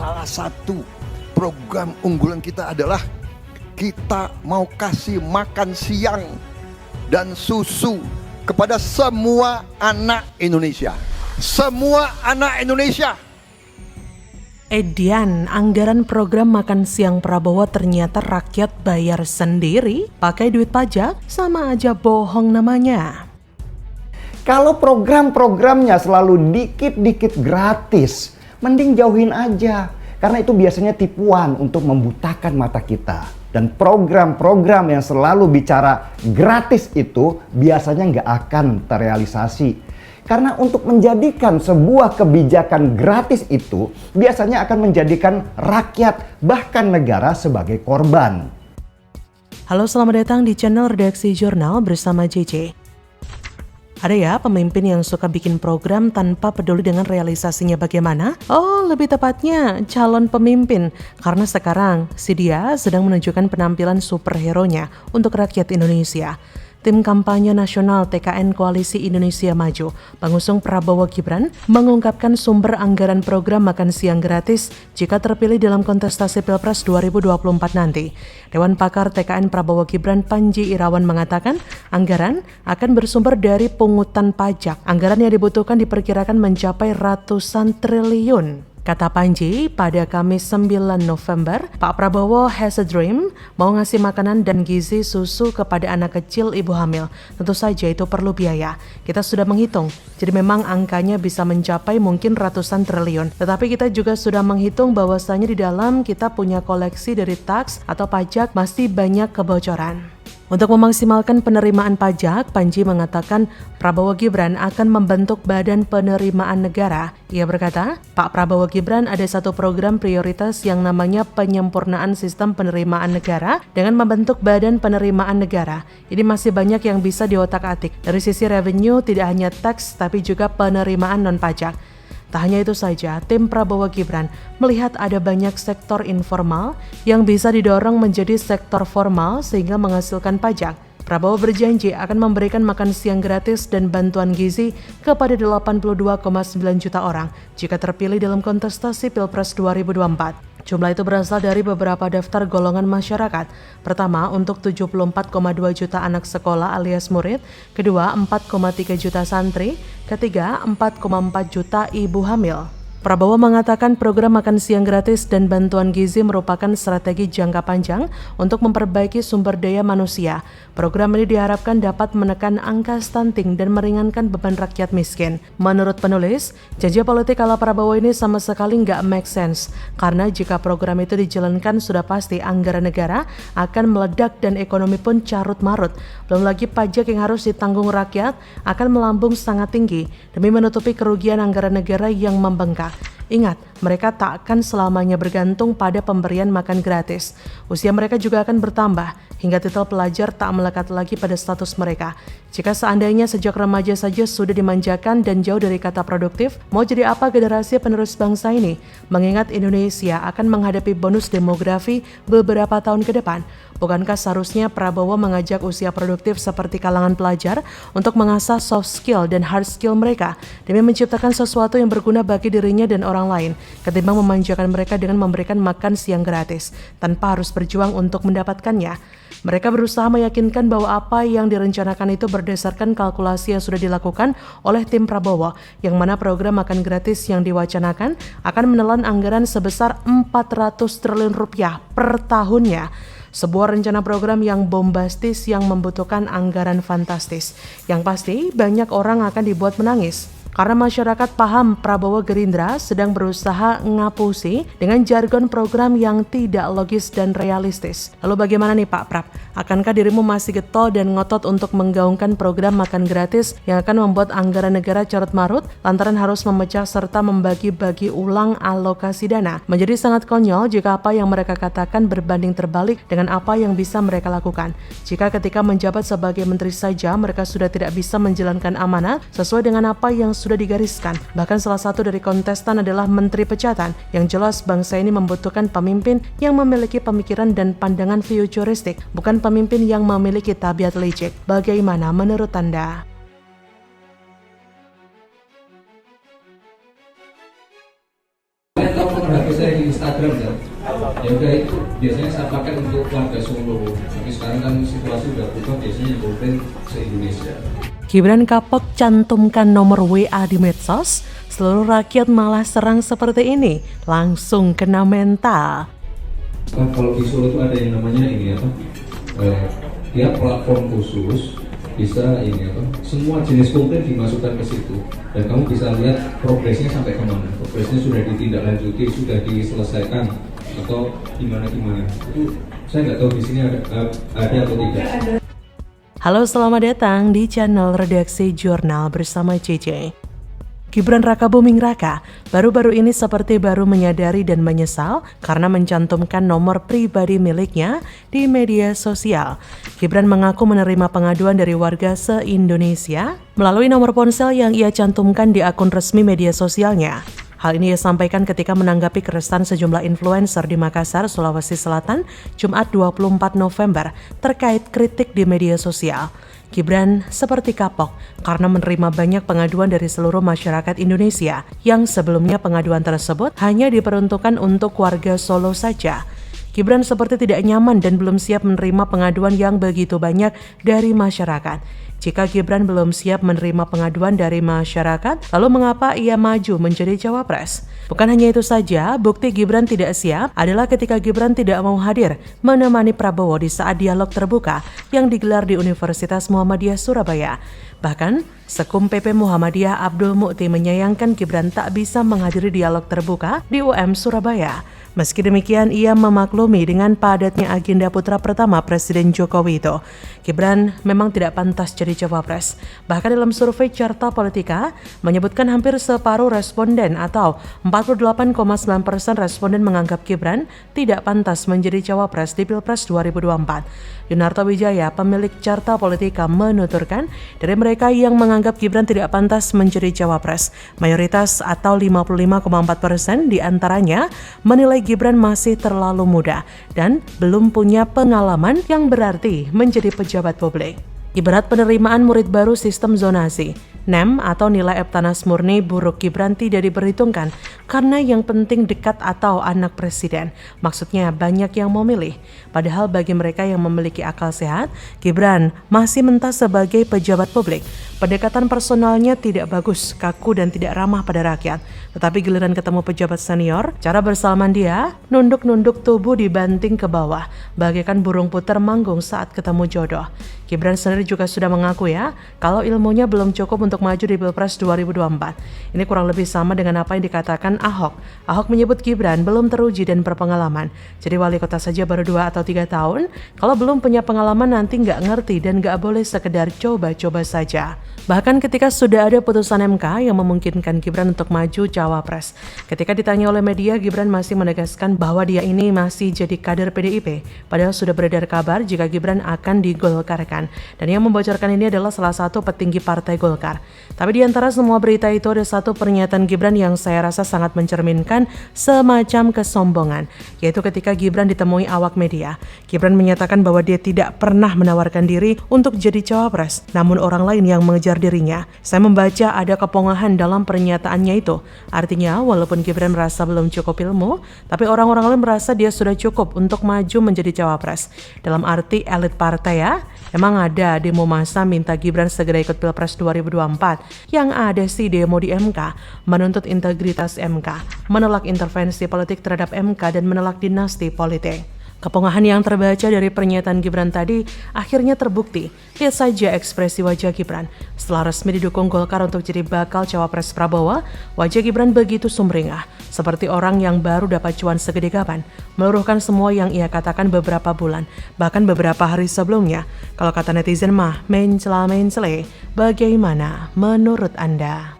salah satu program unggulan kita adalah kita mau kasih makan siang dan susu kepada semua anak Indonesia. Semua anak Indonesia. Edian, anggaran program makan siang Prabowo ternyata rakyat bayar sendiri, pakai duit pajak, sama aja bohong namanya. Kalau program-programnya selalu dikit-dikit gratis, mending jauhin aja. Karena itu biasanya tipuan untuk membutakan mata kita. Dan program-program yang selalu bicara gratis itu biasanya nggak akan terrealisasi. Karena untuk menjadikan sebuah kebijakan gratis itu biasanya akan menjadikan rakyat bahkan negara sebagai korban. Halo, selamat datang di channel Redaksi Jurnal bersama JJ. Ada ya pemimpin yang suka bikin program tanpa peduli dengan realisasinya bagaimana? Oh, lebih tepatnya calon pemimpin. Karena sekarang si dia sedang menunjukkan penampilan superhero-nya untuk rakyat Indonesia. Tim kampanye nasional TKN Koalisi Indonesia Maju, pengusung Prabowo Gibran, mengungkapkan sumber anggaran program makan siang gratis jika terpilih dalam kontestasi Pilpres 2024 nanti. Dewan Pakar TKN Prabowo Gibran Panji Irawan mengatakan anggaran akan bersumber dari pungutan pajak. Anggaran yang dibutuhkan diperkirakan mencapai ratusan triliun. Kata Panji, pada Kamis 9 November, Pak Prabowo has a dream, mau ngasih makanan dan gizi susu kepada anak kecil ibu hamil. Tentu saja itu perlu biaya. Kita sudah menghitung, jadi memang angkanya bisa mencapai mungkin ratusan triliun. Tetapi kita juga sudah menghitung bahwasanya di dalam kita punya koleksi dari tax atau pajak masih banyak kebocoran. Untuk memaksimalkan penerimaan pajak, Panji mengatakan Prabowo Gibran akan membentuk Badan Penerimaan Negara. Ia berkata, Pak Prabowo Gibran ada satu program prioritas yang namanya penyempurnaan sistem penerimaan negara dengan membentuk Badan Penerimaan Negara. Ini masih banyak yang bisa diotak-atik. Dari sisi revenue tidak hanya tax tapi juga penerimaan non-pajak. Tak hanya itu saja, tim Prabowo Gibran melihat ada banyak sektor informal yang bisa didorong menjadi sektor formal sehingga menghasilkan pajak. Prabowo berjanji akan memberikan makan siang gratis dan bantuan gizi kepada 82,9 juta orang jika terpilih dalam kontestasi Pilpres 2024. Jumlah itu berasal dari beberapa daftar golongan masyarakat. Pertama, untuk 74,2 juta anak sekolah alias murid. Kedua, 4,3 juta santri. Ketiga, 4,4 juta ibu hamil. Prabowo mengatakan program makan siang gratis dan bantuan gizi merupakan strategi jangka panjang untuk memperbaiki sumber daya manusia. Program ini diharapkan dapat menekan angka stunting dan meringankan beban rakyat miskin. Menurut penulis, janji politik ala Prabowo ini sama sekali nggak make sense. Karena jika program itu dijalankan sudah pasti anggaran negara akan meledak dan ekonomi pun carut-marut. Belum lagi pajak yang harus ditanggung rakyat akan melambung sangat tinggi demi menutupi kerugian anggaran negara yang membengkak. Ingat, mereka tak akan selamanya bergantung pada pemberian makan gratis. Usia mereka juga akan bertambah, hingga titel pelajar tak melekat lagi pada status mereka. Jika seandainya sejak remaja saja sudah dimanjakan dan jauh dari kata produktif, mau jadi apa generasi penerus bangsa ini? Mengingat Indonesia akan menghadapi bonus demografi beberapa tahun ke depan. Bukankah seharusnya Prabowo mengajak usia produktif seperti kalangan pelajar untuk mengasah soft skill dan hard skill mereka demi menciptakan sesuatu yang berguna bagi dirinya dan orang lain, ketimbang memanjakan mereka dengan memberikan makan siang gratis tanpa harus berjuang untuk mendapatkannya. Mereka berusaha meyakinkan bahwa apa yang direncanakan itu berdasarkan kalkulasi yang sudah dilakukan oleh tim Prabowo, yang mana program makan gratis yang diwacanakan akan menelan anggaran sebesar 400 triliun rupiah per tahunnya. Sebuah rencana program yang bombastis yang membutuhkan anggaran fantastis. Yang pasti banyak orang akan dibuat menangis. Karena masyarakat paham Prabowo Gerindra sedang berusaha ngapusi dengan jargon program yang tidak logis dan realistis. Lalu bagaimana nih Pak Prap? Akankah dirimu masih getol dan ngotot untuk menggaungkan program makan gratis yang akan membuat anggaran negara carut-marut lantaran harus memecah serta membagi-bagi ulang alokasi dana? Menjadi sangat konyol jika apa yang mereka katakan berbanding terbalik dengan apa yang bisa mereka lakukan. Jika ketika menjabat sebagai menteri saja mereka sudah tidak bisa menjalankan amanah sesuai dengan apa yang sudah digariskan. Bahkan salah satu dari kontestan adalah menteri pecatan. Yang jelas bangsa ini membutuhkan pemimpin yang memiliki pemikiran dan pandangan futuristik, bukan pemimpin yang memiliki tabiat licik. Bagaimana menurut Anda? Kalian tahu menghadapi saya di Instagram kan. Ya udah itu biasanya saya pakai untuk warga Solo. Tapi sekarang kan situasi udah berubah, biasanya infoprint se-Indonesia. Gibran kapok cantumkan nomor WA di medsos, seluruh rakyat malah serang seperti ini, langsung kena mental. Kalau di Solo itu ada yang namanya ini apa? Dia platform khusus, bisa ini apa? Semua jenis komplain dimasukkan ke situ dan kamu bisa lihat progresnya sampai kemana. Progresnya sudah ditindaklanjuti, sudah diselesaikan atau gimana. Itu saya nggak tahu di sini ada atau tidak. Halo, selamat datang di channel Redaksi Jurnal bersama JJ. Gibran Rakabuming Raka baru-baru ini seperti baru menyadari dan menyesal karena mencantumkan nomor pribadi miliknya di media sosial. Gibran mengaku menerima pengaduan dari warga se-Indonesia melalui nomor ponsel yang ia cantumkan di akun resmi media sosialnya. Hal ini ia sampaikan ketika menanggapi keresahan sejumlah influencer di Makassar, Sulawesi Selatan, Jumat 24 November terkait kritik di media sosial. Gibran seperti kapok karena menerima banyak pengaduan dari seluruh masyarakat Indonesia yang sebelumnya pengaduan tersebut hanya diperuntukkan untuk warga Solo saja. Gibran seperti tidak nyaman dan belum siap menerima pengaduan yang begitu banyak dari masyarakat. Jika Gibran belum siap menerima pengaduan dari masyarakat, lalu mengapa ia maju menjadi cawapres? Bukan hanya itu saja, bukti Gibran tidak siap adalah ketika Gibran tidak mau hadir menemani Prabowo di saat dialog terbuka yang digelar di Universitas Muhammadiyah Surabaya. Bahkan, Sekum PP Muhammadiyah Abdul Mukti menyayangkan Gibran tak bisa menghadiri dialog terbuka di UM Surabaya. Meski demikian, ia memaklumi dengan padatnya agenda putra pertama Presiden Joko Widodo. Gibran memang tidak pantas jadi cawapres. Bahkan dalam survei Carta Politika menyebutkan hampir separuh responden atau 48,9% responden menganggap Gibran tidak pantas menjadi cawapres di Pilpres 2024. Yunarto Wijaya, pemilik Carta Politika, menuturkan dari mereka yang menganggap Gibran tidak pantas menjadi cawapres, mayoritas atau 55,4% diantaranya menilai Gibran masih terlalu muda dan belum punya pengalaman yang berarti menjadi pejabat publik. Ibarat penerimaan murid baru sistem zonasi, NEM atau nilai Eptanas murni buruk Gibran tidak diperhitungkan karena yang penting dekat atau anak presiden. Maksudnya banyak yang mau milih. Padahal bagi mereka yang memiliki akal sehat, Gibran masih mentah sebagai pejabat publik. Pendekatan personalnya tidak bagus, kaku dan tidak ramah pada rakyat. Tetapi giliran ketemu pejabat senior, cara bersalaman dia nunduk-nunduk tubuh dibanting ke bawah, bagaikan burung puter manggung saat ketemu jodoh. Gibran sendiri juga sudah mengaku kalau ilmunya belum cukup untuk maju di Pilpres 2024. Ini kurang lebih sama dengan apa yang dikatakan Ahok. Ahok menyebut Gibran belum teruji dan berpengalaman. Jadi wali kota saja baru 2 atau 3 tahun, kalau belum punya pengalaman nanti nggak ngerti dan nggak boleh sekedar coba-coba saja. Bahkan ketika sudah ada putusan MK yang memungkinkan Gibran untuk maju cawapres. Ketika ditanya oleh media, Gibran masih menegaskan bahwa dia ini masih jadi kader PDIP. Padahal sudah beredar kabar jika Gibran akan digolkarkan. Dan yang membocorkan ini adalah salah satu petinggi partai Golkar. Tapi di antara semua berita itu ada satu pernyataan Gibran yang saya rasa sangat mencerminkan semacam kesombongan. Yaitu ketika Gibran ditemui awak media. Gibran menyatakan bahwa dia tidak pernah menawarkan diri untuk jadi cawapres. Namun orang lain yang mengejar dirinya. Saya membaca ada kepongahan dalam pernyataannya itu. Artinya walaupun Gibran merasa belum cukup ilmu, tapi orang-orang lain merasa dia sudah cukup untuk maju menjadi cawapres. Dalam arti elit partai emang ada demo massa minta Gibran segera ikut Pilpres 2024. Yang ada sih demo di MK, menuntut integritas MK, menolak intervensi politik terhadap MK dan menolak dinasti politik. Kepongahan yang terbaca dari pernyataan Gibran tadi akhirnya terbukti. Lihat saja ekspresi wajah Gibran. Setelah resmi didukung Golkar untuk jadi bakal cawapres Prabowo, wajah Gibran begitu sumringah, seperti orang yang baru dapat cuan segede gaban, meluruhkan semua yang ia katakan beberapa bulan, bahkan beberapa hari sebelumnya. Kalau kata netizen mah, mencela-mencele. Bagaimana menurut Anda?